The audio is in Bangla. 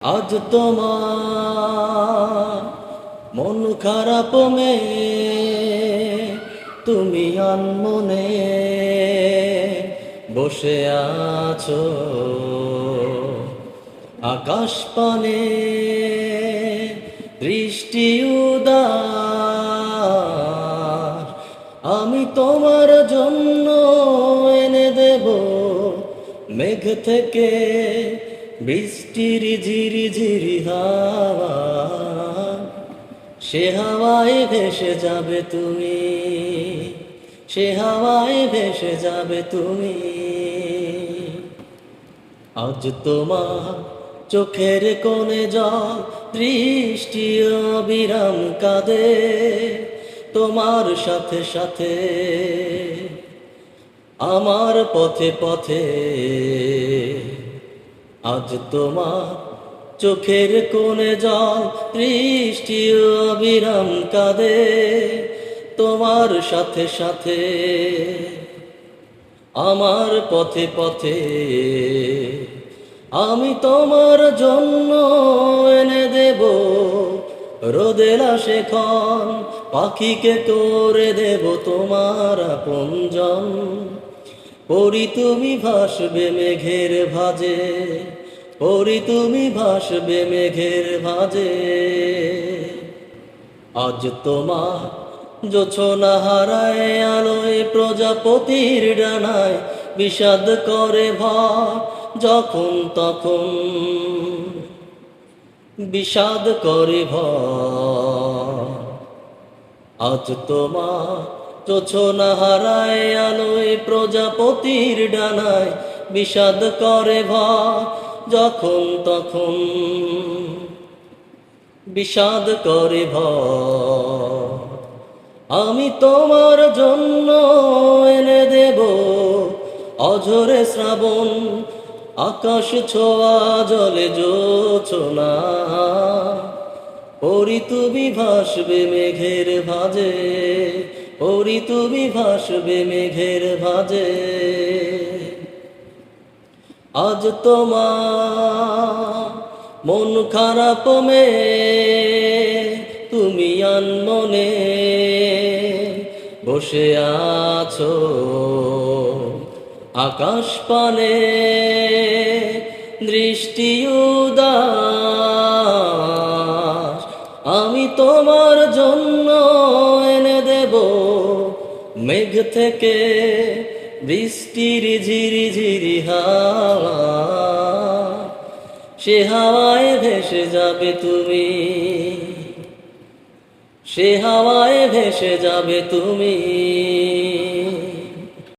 আজ তোমার মন খারাপ তুমি আনমনে বসে আছো আকাশ পানে দৃষ্টি উদার আমি তোমার জন্য এনে দেব মেঘ থেকে বৃষ্টির ঝিরি ঝিরি হাওয়া সে হাওয়ায় ভেসে যাবে তুমি সে হাওয়ায় ভেসে যাবে তুমি আজ তোমার চোখের কোণে জল দৃষ্টি অবিরাম কাঁদে তোমার সাথে সাথে আমার পথে পথে আজ তোমার চোখের কোণে জল দৃষ্টি অবিরাম কাঁদে তোমার সাথে সাথে আমার পথে পথে আমি তোমার জন্য এনে দেব রোদেলা শেখন পাখিকে করে দেব তোমার আপনজন পরি তুমি ভাসবে মেঘের ভাজে পরি তুমি ভাসবে মেঘের ভাজে আজ তোমার জোছনা হারায় আলোয় প্রজাপতির ডানায় বিষাদ করে ভর যখন তখন বিষাদ করে ভর আজ তোমার জোছনা হারায় আলোয় প্রজাপতির ডানায় বিষাদ করে ভর যখন তখন বিষাদ করে ভর আমি তোমার জন্য এনে দেব অঝরে শ্রাবণ আকাশ ছোঁয়া জলে জোছনা পরি তুমি ভাসবে মেঘের ভাজে পরি তুমি ভাসবে মেঘের ভাজে আজ তোমার মন খারাপ তুমি আনমনে বসে আছো আকাশ পানে দৃষ্টি উদাস আমি তোমার জন্য এনে দেব মেঘ থেকে বৃষ্টির ঝিরি ঝিরি হাওয়া সে হাওয়ায় ভেসে যাবে তুমি সে হাওয়ায় ভেসে যাবে তুমি।